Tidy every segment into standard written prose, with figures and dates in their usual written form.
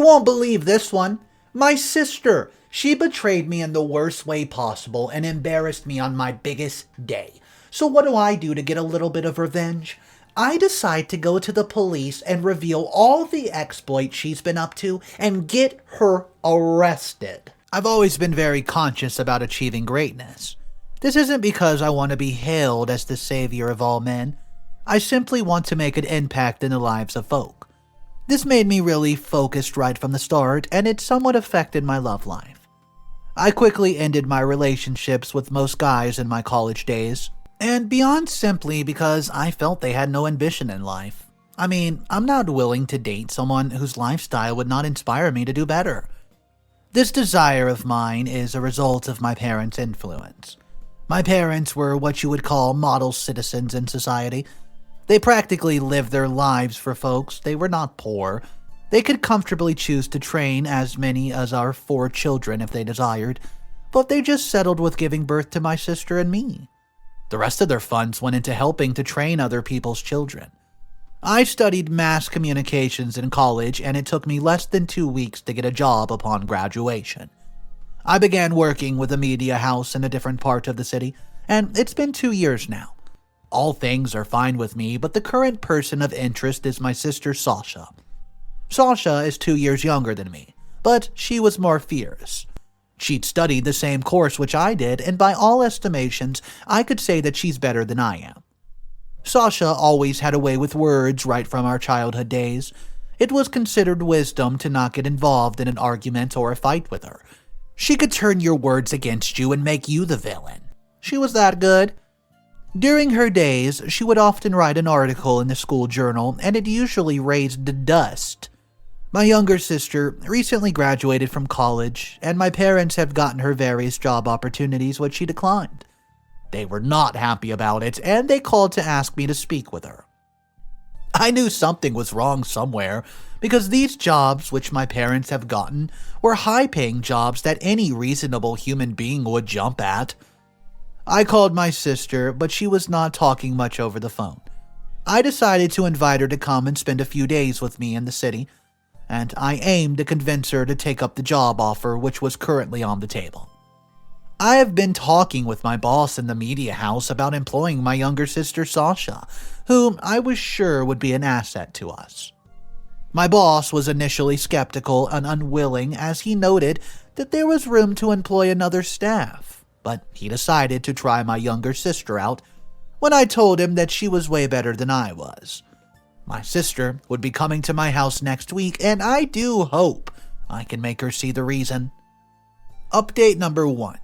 won't believe this one. My sister. She betrayed me in the worst way possible and embarrassed me on my biggest day. So what do I do to get a little bit of revenge? I decide to go to the police and reveal all the exploits she's been up to and get her arrested. I've always been very conscious about achieving greatness. This isn't because I want to be hailed as the savior of all men. I simply want to make an impact in the lives of folk. This made me really focused right from the start, and it somewhat affected my love life. I quickly ended my relationships with most guys in my college days, and beyond simply because I felt they had no ambition in life. I mean, I'm not willing to date someone whose lifestyle would not inspire me to do better. This desire of mine is a result of my parents' influence. My parents were what you would call model citizens in society. They practically lived their lives for folks. They were not poor. They could comfortably choose to train as many as our 4 children if they desired, but they just settled with giving birth to my sister and me. The rest of their funds went into helping to train other people's children. I studied mass communications in college, and it took me less than 2 weeks to get a job upon graduation. I began working with a media house in a different part of the city, and it's been 2 years now. All things are fine with me, but the current person of interest is my sister Sasha. Sasha is 2 years younger than me, but she was more fierce. She'd studied the same course which I did, and by all estimations, I could say that she's better than I am. Sasha always had a way with words right from our childhood days. It was considered wisdom to not get involved in an argument or a fight with her. She could turn your words against you and make you the villain. She was that good. During her days, she would often write an article in the school journal, and it usually raised dust. My younger sister recently graduated from college, and my parents have gotten her various job opportunities which she declined. They were not happy about it, and they called to ask me to speak with her. I knew something was wrong somewhere, because these jobs which my parents have gotten were high-paying jobs that any reasonable human being would jump at. I called my sister, but she was not talking much over the phone. I decided to invite her to come and spend a few days with me in the city, and I aimed to convince her to take up the job offer which was currently on the table. I have been talking with my boss in the media house about employing my younger sister Sasha, whom I was sure would be an asset to us. My boss was initially skeptical and unwilling as he noted that there was room to employ another staff, but he decided to try my younger sister out when I told him that she was way better than I was. My sister would be coming to my house next week, and I do hope I can make her see the reason. Update number 1.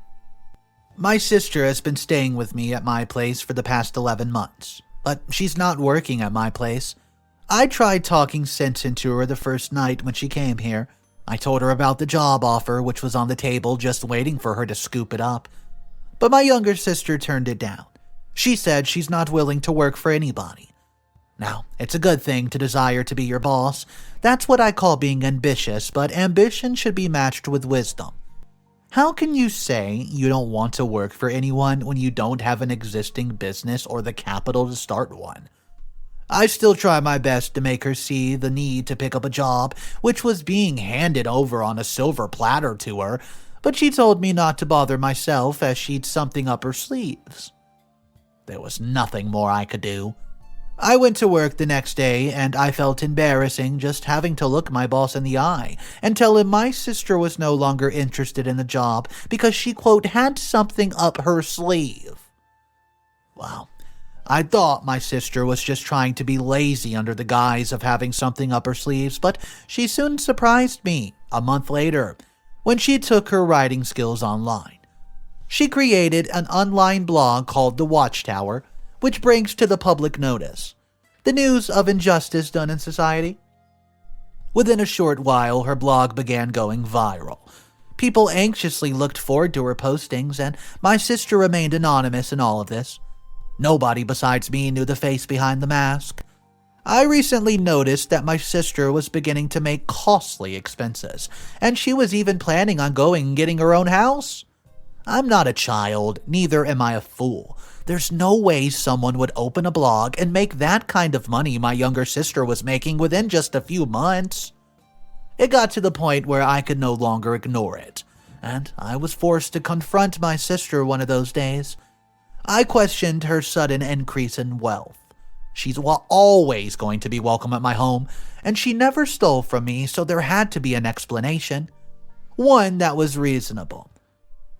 My sister has been staying with me at my place for the past 11 months, but she's not working at my place. I tried talking sense into her the first night when she came here. I told her about the job offer which was on the table just waiting for her to scoop it up. But my younger sister turned it down. She said she's not willing to work for anybody. Now, it's a good thing to desire to be your boss. That's what I call being ambitious, but ambition should be matched with wisdom. How can you say you don't want to work for anyone when you don't have an existing business or the capital to start one? I still try my best to make her see the need to pick up a job, which was being handed over on a silver platter to her, but she told me not to bother myself as she'd something up her sleeves. There was nothing more I could do. I went to work the next day, and I felt embarrassing just having to look my boss in the eye and tell him my sister was no longer interested in the job because she, quote, had something up her sleeve. Wow. I thought my sister was just trying to be lazy under the guise of having something up her sleeves, but she soon surprised me a month later when she took her writing skills online. She created an online blog called The Watchtower, which brings to the public notice the news of injustice done in society. Within a short while, her blog began going viral. People anxiously looked forward to her postings, and my sister remained anonymous in all of this. Nobody besides me knew the face behind the mask. I recently noticed that my sister was beginning to make costly expenses, and she was even planning on going and getting her own house. I'm not a child, neither am I a fool. There's no way someone would open a blog and make that kind of money my younger sister was making within just a few months. It got to the point where I could no longer ignore it, and I was forced to confront my sister one of those days. I questioned her sudden increase in wealth. She's always going to be welcome at my home, and she never stole from me, so there had to be an explanation. One that was reasonable.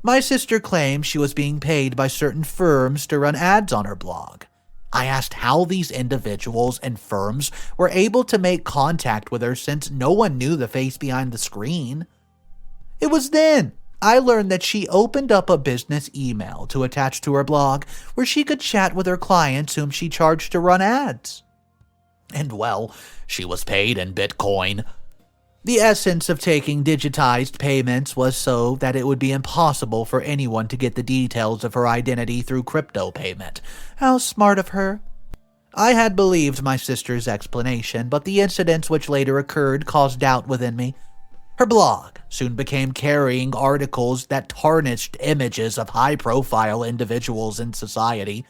My sister claimed she was being paid by certain firms to run ads on her blog. I asked how these individuals and firms were able to make contact with her since no one knew the face behind the screen. It was then I learned that she opened up a business email to attach to her blog where she could chat with her clients whom she charged to run ads. And well, she was paid in Bitcoin. The essence of taking digitized payments was so that it would be impossible for anyone to get the details of her identity through crypto payment. How smart of her. I had believed my sister's explanation, but the incidents which later occurred caused doubt within me. Her blog soon became carrying articles that tarnished images of high-profile individuals in society.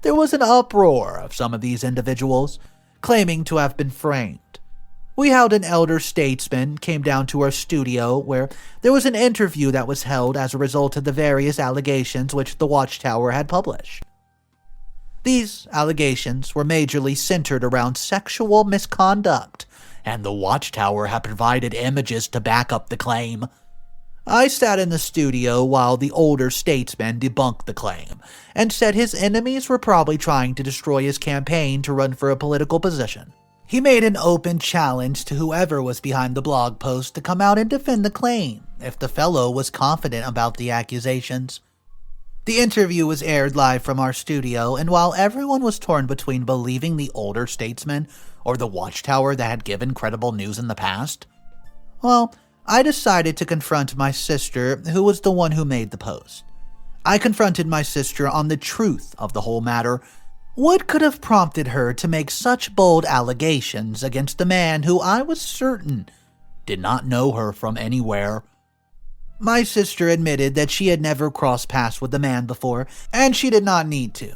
There was an uproar of some of these individuals, claiming to have been framed. We held an elder statesman came down to our studio where there was an interview that was held as a result of the various allegations which the Watchtower had published. These allegations were majorly centered around sexual misconduct, and the Watchtower had provided images to back up the claim. I sat in the studio while the older statesman debunked the claim, and said his enemies were probably trying to destroy his campaign to run for a political position. He made an open challenge to whoever was behind the blog post to come out and defend the claim, if the fellow was confident about the accusations. The interview was aired live from our studio, and while everyone was torn between believing the older statesman or the Watchtower that had given credible news in the past, well, I decided to confront my sister, who was the one who made the post. I confronted my sister on the truth of the whole matter. What could have prompted her to make such bold allegations against a man who I was certain did not know her from anywhere? My sister admitted that she had never crossed paths with the man before, and she did not need to.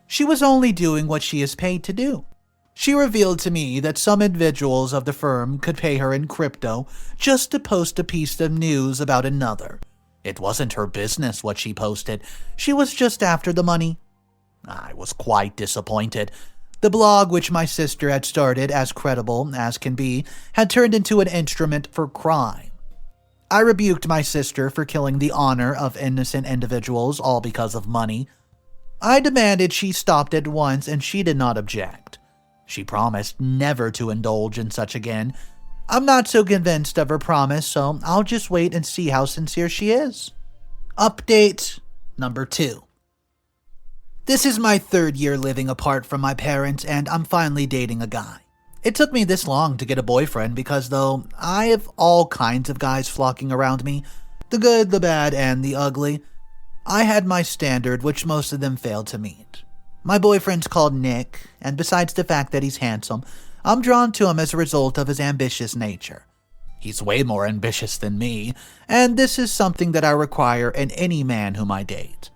She was only doing what she is paid to do. She revealed to me that some individuals of the firm could pay her in crypto just to post a piece of news about another. It wasn't her business what she posted. She was just after the money. I was quite disappointed. The blog which my sister had started, as credible as can be, had turned into an instrument for crime. I rebuked my sister for killing the honor of innocent individuals, all because of money. I demanded she stopped at once, and she did not object. She promised never to indulge in such again. I'm not so convinced of her promise, so I'll just wait and see how sincere she is. Update number 2. This is my 3rd year living apart from my parents, and I'm finally dating a guy. It took me this long to get a boyfriend because, though I have all kinds of guys flocking around me, the good, the bad, and the ugly, I had my standard which most of them failed to meet. My boyfriend's called Nick, and besides the fact that he's handsome, I'm drawn to him as a result of his ambitious nature. He's way more ambitious than me, and this is something that I require in any man whom I date.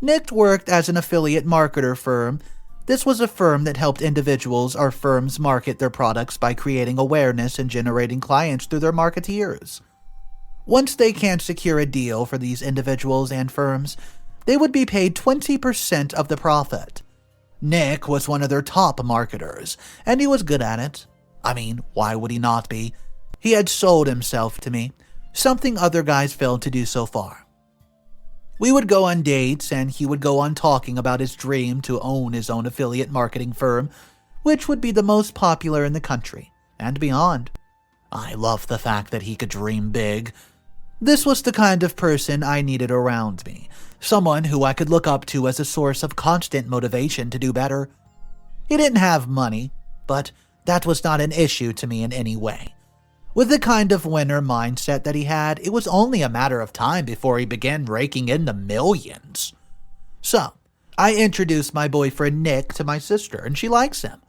Nick worked as an affiliate marketer firm. This was a firm that helped individuals or firms market their products by creating awareness and generating clients through their marketeers. Once they can secure a deal for these individuals and firms, they would be paid 20% of the profit. Nick was one of their top marketers, and he was good at it. I mean, why would he not be? He had sold himself to me, something other guys failed to do so far. We would go on dates, and he would go on talking about his dream to own his own affiliate marketing firm, which would be the most popular in the country, and beyond. I loved the fact that he could dream big. This was the kind of person I needed around me, someone who I could look up to as a source of constant motivation to do better. He didn't have money, but that was not an issue to me in any way. With the kind of winner mindset that he had, it was only a matter of time before he began raking in the millions. So, I introduced my boyfriend Nick to my sister, and she likes him.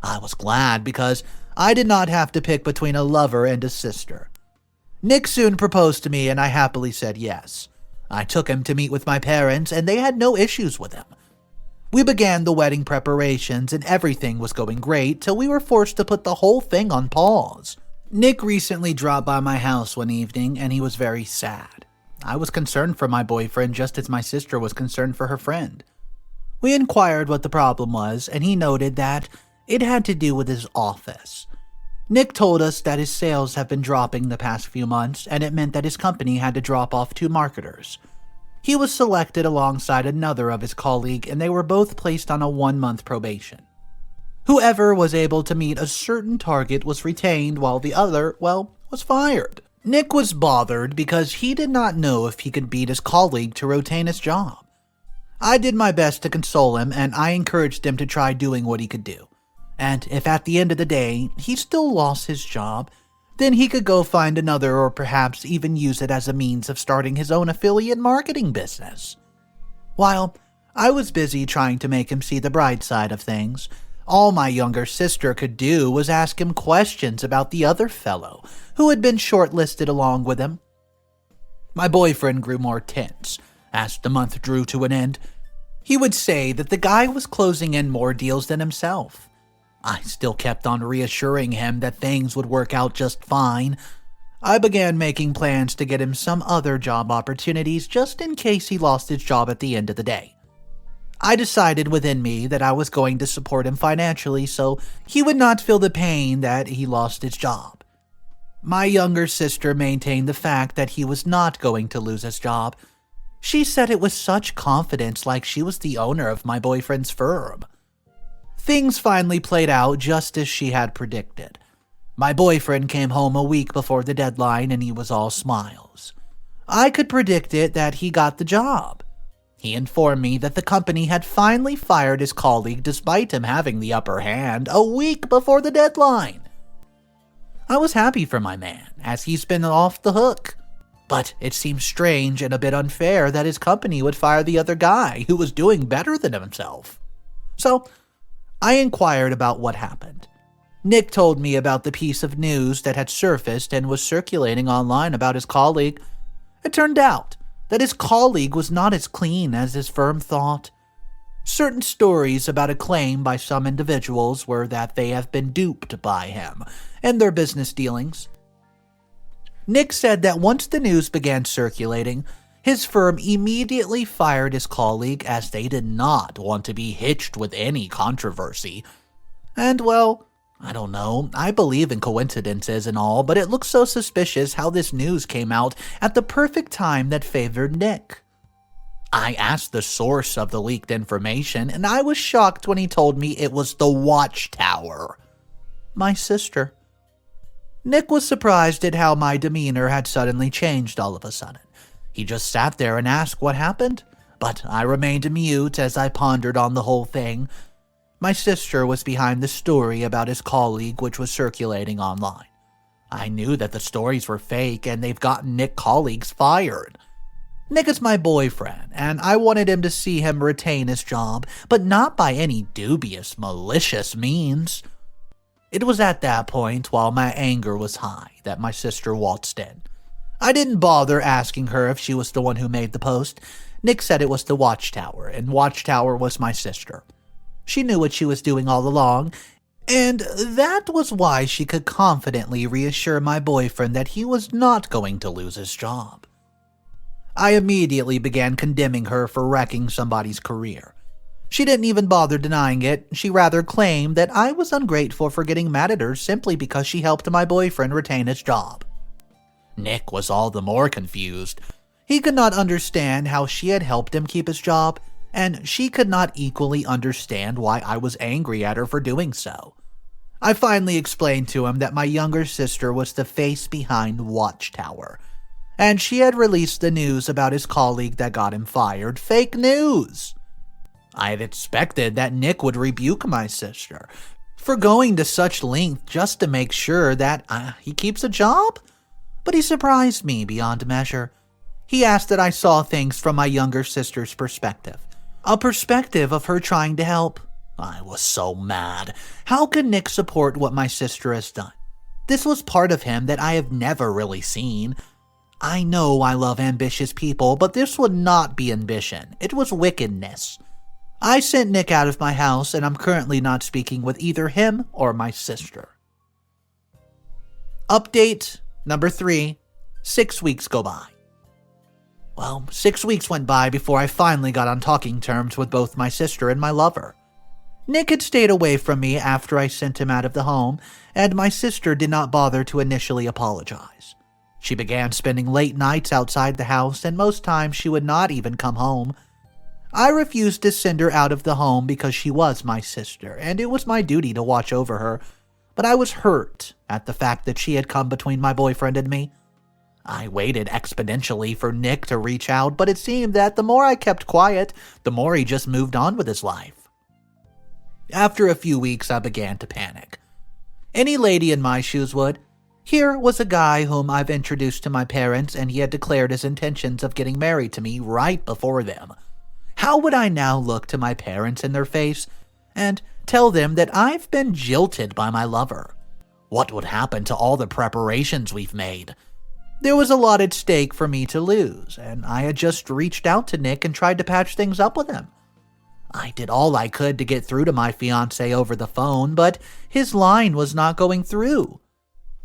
I was glad because I did not have to pick between a lover and a sister. Nick soon proposed to me, and I happily said yes. I took him to meet with my parents, and they had no issues with him. We began the wedding preparations, and everything was going great till we were forced to put the whole thing on pause. Nick recently dropped by my house one evening and he was very sad. I was concerned for my boyfriend just as my sister was concerned for her friend. We inquired what the problem was and he noted that it had to do with his office. Nick told us that his sales have been dropping the past few months and it meant that his company had to drop off 2 marketers. He was selected alongside another of his colleague and they were both placed on a 1-month probation. Whoever was able to meet a certain target was retained while the other, was fired. Nick was bothered because he did not know if he could beat his colleague to retain his job. I did my best to console him and I encouraged him to try doing what he could do. And if at the end of the day he still lost his job, then he could go find another or perhaps even use it as a means of starting his own affiliate marketing business. While I was busy trying to make him see the bright side of things, all my younger sister could do was ask him questions about the other fellow who had been shortlisted along with him. My boyfriend grew more tense as the month drew to an end. He would say that the guy was closing in more deals than himself. I still kept on reassuring him that things would work out just fine. I began making plans to get him some other job opportunities just in case he lost his job at the end of the day. I decided within me that I was going to support him financially so he would not feel the pain that he lost his job. My younger sister maintained the fact that he was not going to lose his job. She said it with such confidence like she was the owner of my boyfriend's firm. Things finally played out just as she had predicted. My boyfriend came home a week before the deadline and he was all smiles. I could predict it that he got the job. He informed me that the company had finally fired his colleague despite him having the upper hand a week before the deadline. I was happy for my man, as he's been off the hook. But it seemed strange and a bit unfair that his company would fire the other guy who was doing better than himself. So, I inquired about what happened. Nick told me about the piece of news that had surfaced and was circulating online about his colleague. It turned out that his colleague was not as clean as his firm thought. Certain stories about a claim by some individuals were that they have been duped by him and their business dealings. Nick said that once the news began circulating, his firm immediately fired his colleague as they did not want to be hitched with any controversy. And I don't know, I believe in coincidences and all, but it looks so suspicious how this news came out at the perfect time that favored Nick. I asked the source of the leaked information, and I was shocked when he told me it was the Watchtower. My sister. Nick was surprised at how my demeanor had suddenly changed all of a sudden. He just sat there and asked what happened, but I remained mute as I pondered on the whole thing. My sister was behind the story about his colleague which was circulating online. I knew that the stories were fake and they've gotten Nick colleagues fired. Nick is my boyfriend, and I wanted him to see him retain his job, but not by any dubious, malicious means. It was at that point, while my anger was high, that my sister waltzed in. I didn't bother asking her if she was the one who made the post. Nick said it was the Watchtower, and Watchtower was my sister. She knew what she was doing all along, and that was why she could confidently reassure my boyfriend that he was not going to lose his job. I immediately began condemning her for wrecking somebody's career. She didn't even bother denying it. She rather claimed that I was ungrateful for getting mad at her simply because she helped my boyfriend retain his job. Nick was all the more confused. He could not understand how she had helped him keep his job, and she could not equally understand why I was angry at her for doing so. I finally explained to him that my younger sister was the face behind Watchtower, and she had released the news about his colleague that got him fired. Fake news! I had expected that Nick would rebuke my sister for going to such length just to make sure that he keeps a job, but he surprised me beyond measure. He asked that I saw things from my younger sister's perspective. A perspective of her trying to help. I was so mad. How could Nick support what my sister has done? This was part of him that I have never really seen. I know I love ambitious people, but this would not be ambition. It was wickedness. I sent Nick out of my house, and I'm currently not speaking with either him or my sister. Update number 3. 6 weeks go by. Well, 6 weeks went by before I finally got on talking terms with both my sister and my lover. Nick had stayed away from me after I sent him out of the home, and my sister did not bother to initially apologize. She began spending late nights outside the house, and most times she would not even come home. I refused to send her out of the home because she was my sister, and it was my duty to watch over her, but I was hurt at the fact that she had come between my boyfriend and me. I waited exponentially for Nick to reach out, but it seemed that the more I kept quiet, the more he just moved on with his life. After a few weeks, I began to panic. Any lady in my shoes would. Here was a guy whom I've introduced to my parents, and he had declared his intentions of getting married to me right before them. How would I now look to my parents in their face and tell them that I've been jilted by my lover? What would happen to all the preparations we've made? There was a lot at stake for me to lose, and I had just reached out to Nick and tried to patch things up with him. I did all I could to get through to my fiancé over the phone, but his line was not going through.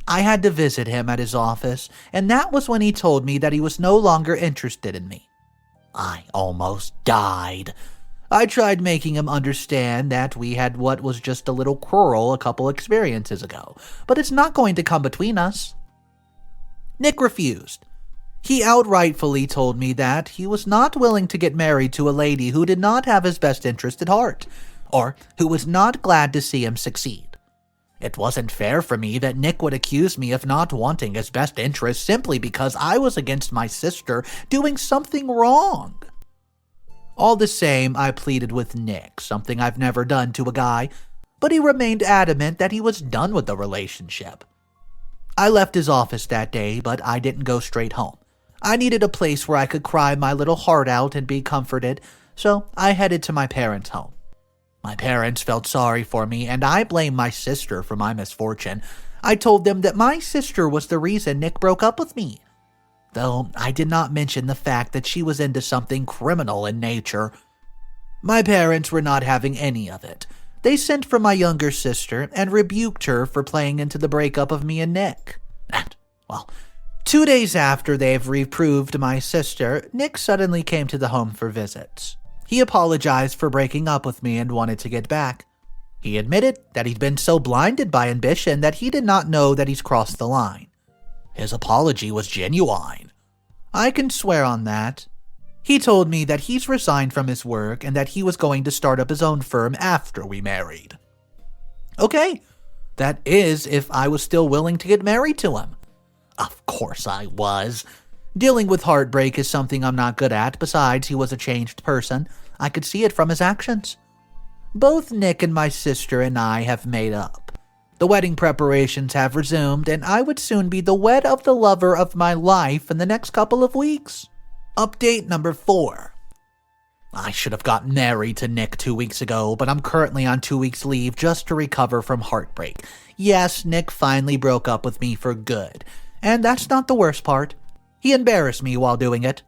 I had to visit him at his office, and that was when he told me that he was no longer interested in me. I almost died. I tried making him understand that we had what was just a little quarrel a couple experiences ago, but it's not going to come between us. Nick refused. He outrightfully told me that he was not willing to get married to a lady who did not have his best interest at heart, or who was not glad to see him succeed. It wasn't fair for me that Nick would accuse me of not wanting his best interest simply because I was against my sister doing something wrong. All the same, I pleaded with Nick, something I've never done to a guy, but he remained adamant that he was done with the relationship. I left his office that day, but I didn't go straight home. I needed a place where I could cry my little heart out and be comforted, so I headed to my parents' home. My parents felt sorry for me, and I blamed my sister for my misfortune. I told them that my sister was the reason Nick broke up with me, though I did not mention the fact that she was into something criminal in nature. My parents were not having any of it. They sent for my younger sister and rebuked her for playing into the breakup of me and Nick. And, well, 2 days after they've reproved my sister, Nick suddenly came to the home for visits. He apologized for breaking up with me and wanted to get back. He admitted that he'd been so blinded by ambition that he did not know that he's crossed the line. His apology was genuine. I can swear on that. He told me that he's resigned from his work and that he was going to start up his own firm after we married. Okay, that is if I was still willing to get married to him. Of course I was. Dealing with heartbreak is something I'm not good at. Besides, he was a changed person. I could see it from his actions. Both Nick and my sister and I have made up. The wedding preparations have resumed, and I would soon be the wed of the lover of my life in the next couple of weeks. Update number 4. I should have gotten married to Nick 2 weeks ago, but I'm currently on 2 weeks leave just to recover from heartbreak. Yes, Nick finally broke up with me for good, and that's not the worst part. He embarrassed me while doing it.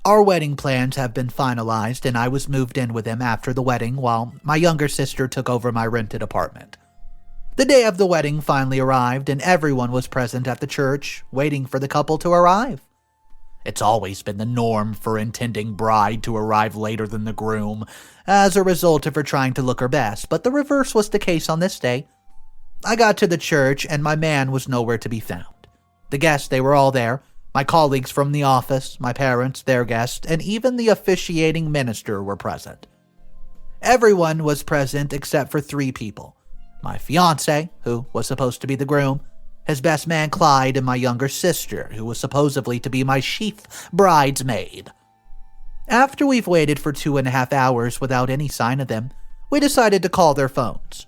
Our wedding plans have been finalized, and I was moved in with him after the wedding while my younger sister took over my rented apartment. The day of the wedding finally arrived, and everyone was present at the church, waiting for the couple to arrive. It's always been the norm for intending bride to arrive later than the groom, as a result of her trying to look her best, but the reverse was the case on this day. I got to the church, and my man was nowhere to be found. The guests, they were all there. My colleagues from the office, my parents, their guests, and even the officiating minister were present. Everyone was present except for 3 people. My fiancé, who was supposed to be the groom, his best man Clyde, and my younger sister, who was supposedly to be my chief bridesmaid. After we've waited for 2.5 hours without any sign of them, we decided to call their phones.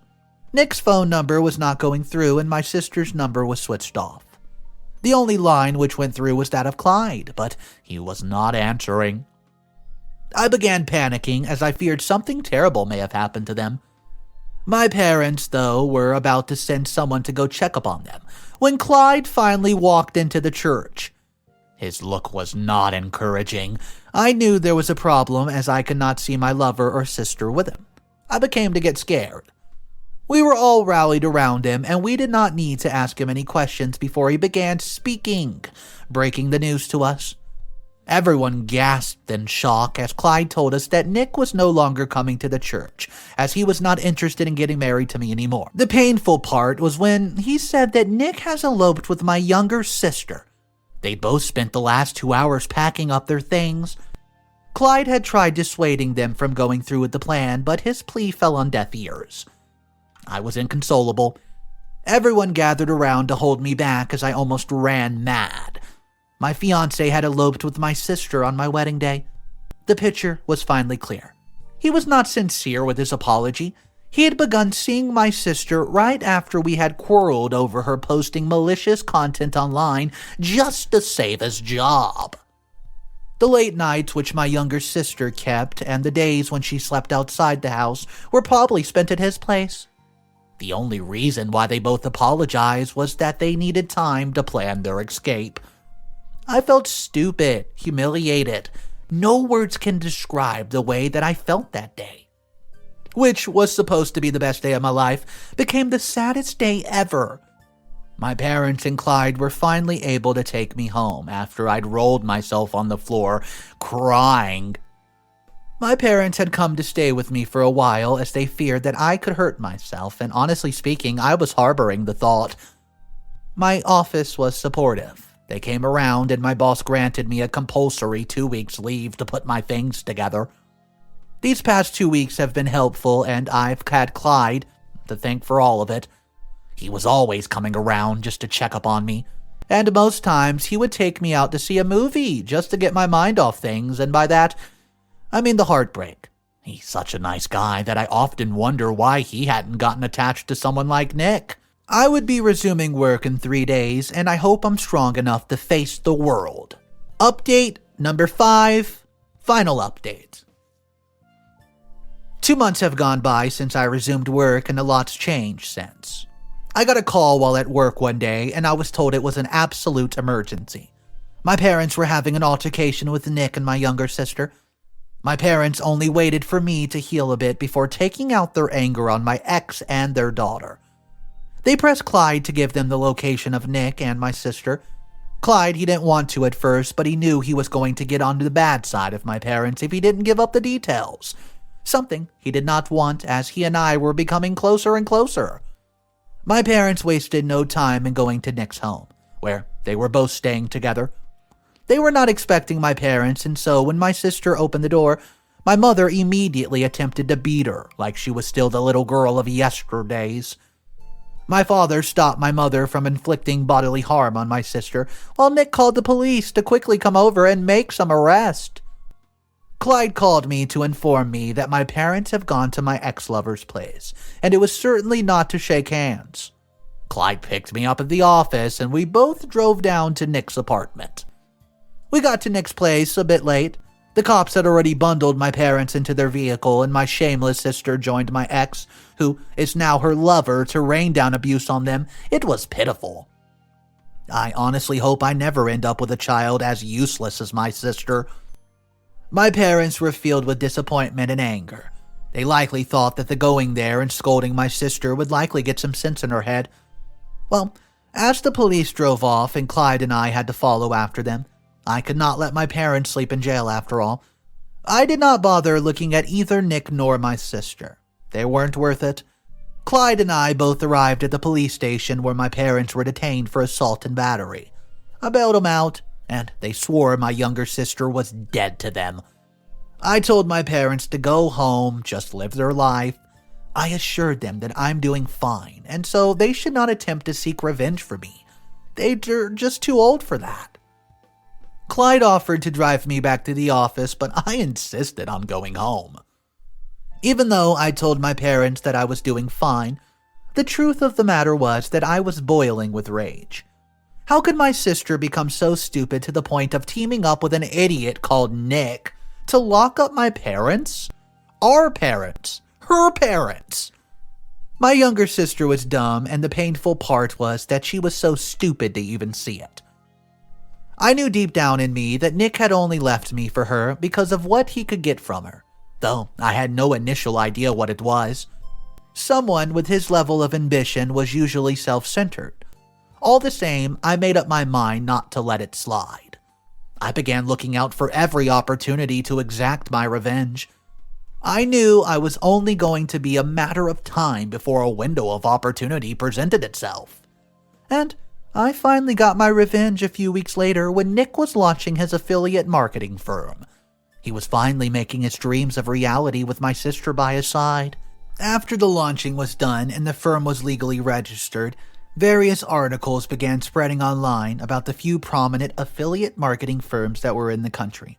Nick's phone number was not going through, and my sister's number was switched off. The only line which went through was that of Clyde, but he was not answering. I began panicking as I feared something terrible may have happened to them. My parents, though, were about to send someone to go check up on them when Clyde finally walked into the church. His look was not encouraging. I knew there was a problem as I could not see my lover or sister with him. I began to get scared. We were all rallied around him, and we did not need to ask him any questions before he began speaking, breaking the news to us. Everyone gasped in shock as Clyde told us that Nick was no longer coming to the church, as he was not interested in getting married to me anymore. The painful part was when he said that Nick has eloped with my younger sister. They'd both spent the last 2 hours packing up their things. Clyde had tried dissuading them from going through with the plan, but his plea fell on deaf ears. I was inconsolable. Everyone gathered around to hold me back as I almost ran mad. My fiancé had eloped with my sister on my wedding day. The picture was finally clear. He was not sincere with his apology. He had begun seeing my sister right after we had quarreled over her posting malicious content online just to save his job. The late nights which my younger sister kept and the days when she slept outside the house were probably spent at his place. The only reason why they both apologized was that they needed time to plan their escape. I felt stupid, humiliated. No words can describe the way that I felt that day. Which was supposed to be the best day of my life, became the saddest day ever. My parents and Clyde were finally able to take me home after I'd rolled myself on the floor, crying. My parents had come to stay with me for a while as they feared that I could hurt myself, and honestly speaking, I was harboring the thought. My office was supportive. They came around and my boss granted me a compulsory 2 weeks leave to put my things together. These past 2 weeks have been helpful, and I've had Clyde to thank for all of it. He was always coming around just to check up on me, and most times he would take me out to see a movie just to get my mind off things, and by that, I mean the heartbreak. He's such a nice guy that I often wonder why he hadn't gotten attached to someone like Nick. I would be resuming work in 3 days, and I hope I'm strong enough to face the world. Update number 5, final update. 2 months have gone by since I resumed work, and a lot's changed since. I got a call while at work one day, and I was told it was an absolute emergency. My parents were having an altercation with Nick and my younger sister. My parents only waited for me to heal a bit before taking out their anger on my ex and their daughter. They pressed Clyde to give them the location of Nick and my sister. Clyde, he didn't want to at first, but he knew he was going to get onto the bad side of my parents if he didn't give up the details. Something he did not want, as he and I were becoming closer and closer. My parents wasted no time in going to Nick's home, where they were both staying together. They were not expecting my parents, and so when my sister opened the door, my mother immediately attempted to beat her like she was still the little girl of yesterdays. My father stopped my mother from inflicting bodily harm on my sister, while Nick called the police to quickly come over and make some arrest. Clyde called me to inform me that my parents have gone to my ex-lover's place, and it was certainly not to shake hands. Clyde picked me up at the office, and we both drove down to Nick's apartment. We got to Nick's place a bit late. The cops had already bundled my parents into their vehicle, and my shameless sister joined my ex, who is now her lover, to rain down abuse on them. It was pitiful. I honestly hope I never end up with a child as useless as my sister. My parents were filled with disappointment and anger. They likely thought that the going there and scolding my sister would likely get some sense in her head. Well, as the police drove off and Clyde and I had to follow after them, I could not let my parents sleep in jail after all. I did not bother looking at either Nick nor my sister. They weren't worth it. Clyde and I both arrived at the police station where my parents were detained for assault and battery. I bailed them out, and they swore my younger sister was dead to them. I told my parents to go home, just live their life. I assured them that I'm doing fine, and so they should not attempt to seek revenge for me. They're just too old for that. Clyde offered to drive me back to the office, but I insisted on going home. Even though I told my parents that I was doing fine, the truth of the matter was that I was boiling with rage. How could my sister become so stupid to the point of teaming up with an idiot called Nick to lock up my parents? Our parents. Her parents. My younger sister was dumb, and the painful part was that she was so stupid to even see it. I knew deep down in me that Nick had only left me for her because of what he could get from her, though I had no initial idea what it was. Someone with his level of ambition was usually self-centered. All the same, I made up my mind not to let it slide. I began looking out for every opportunity to exact my revenge. I knew I was only going to be a matter of time before a window of opportunity presented itself. And I finally got my revenge a few weeks later when Nick was launching his affiliate marketing firm. He was finally making his dreams a reality with my sister by his side. After the launching was done and the firm was legally registered, various articles began spreading online about the few prominent affiliate marketing firms that were in the country.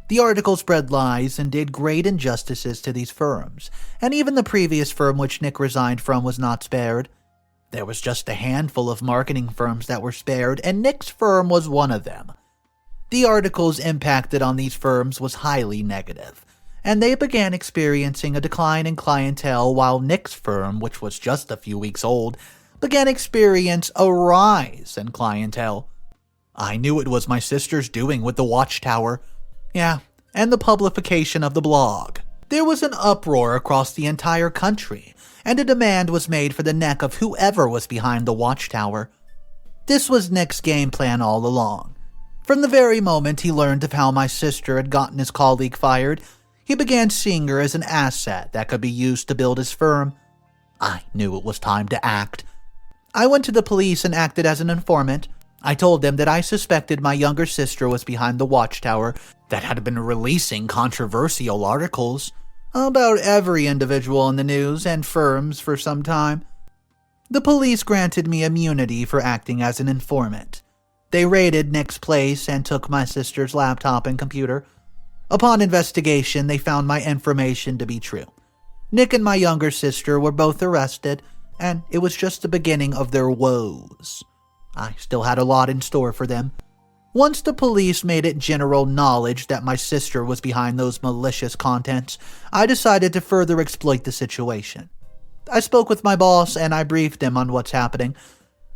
The articles spread lies and did great injustices to these firms, and even the previous firm which Nick resigned from was not spared. There was just a handful of marketing firms that were spared, and Nick's firm was one of them. The articles' impacted on these firms was highly negative, and they began experiencing a decline in clientele while Nick's firm, which was just a few weeks old, began experience a rise in clientele. I knew it was my sister's doing with the Watchtower. Yeah, and the publication of the blog. There was an uproar across the entire country, and a demand was made for the neck of whoever was behind the Watchtower. This was Nick's game plan all along. From the very moment he learned of how my sister had gotten his colleague fired, he began seeing her as an asset that could be used to build his firm. I knew it was time to act. I went to the police and acted as an informant. I told them that I suspected my younger sister was behind the Watchtower that had been releasing controversial articles about every individual in the news and firms for some time. The police granted me immunity for acting as an informant. They raided Nick's place and took my sister's laptop and computer. Upon investigation, they found my information to be true. Nick and my younger sister were both arrested, and it was just the beginning of their woes. I still had a lot in store for them. Once the police made it general knowledge that my sister was behind those malicious contents, I decided to further exploit the situation. I spoke with my boss and I briefed him on what's happening.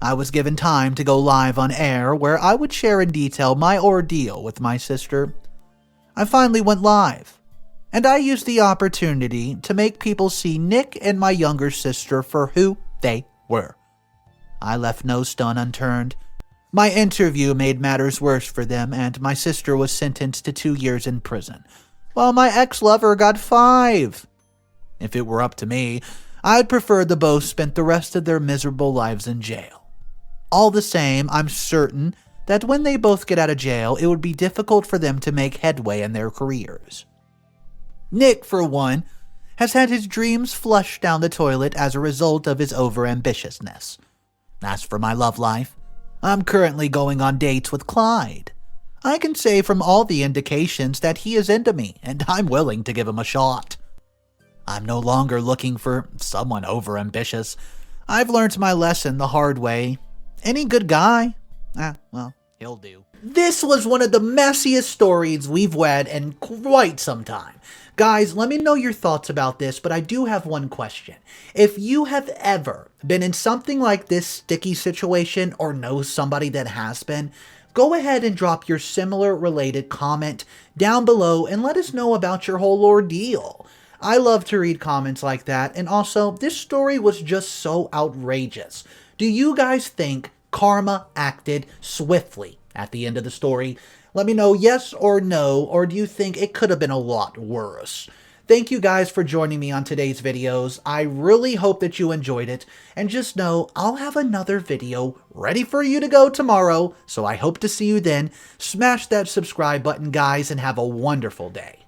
I was given time to go live on air where I would share in detail my ordeal with my sister. I finally went live, and I used the opportunity to make people see Nick and my younger sister for who they were. I left no stone unturned. My interview made matters worse for them, and my sister was sentenced to 2 years in prison, while my ex-lover got 5. If it were up to me, I'd prefer the both spent the rest of their miserable lives in jail. All the same, I'm certain that when they both get out of jail, it would be difficult for them to make headway in their careers. Nick, for one, has had his dreams flushed down the toilet as a result of his overambitiousness. As for my love life, I'm currently going on dates with Clyde. I can say from all the indications that he is into me, and I'm willing to give him a shot. I'm no longer looking for someone overambitious. I've learned my lesson the hard way. Any good guy? Well, he'll do. This was one of the messiest stories we've read in quite some time. Guys, let me know your thoughts about this, but I do have one question. If you have ever been in something like this sticky situation or know somebody that has been, go ahead and drop your similar related comment down below and let us know about your whole ordeal. I love to read comments like that, and also, this story was just so outrageous. Do you guys think karma acted swiftly at the end of the story? Let me know yes or no, or do you think it could have been a lot worse? Thank you guys for joining me on today's videos. I really hope that you enjoyed it, and just know I'll have another video ready for you to go tomorrow, so I hope to see you then. Smash that subscribe button, guys, and have a wonderful day.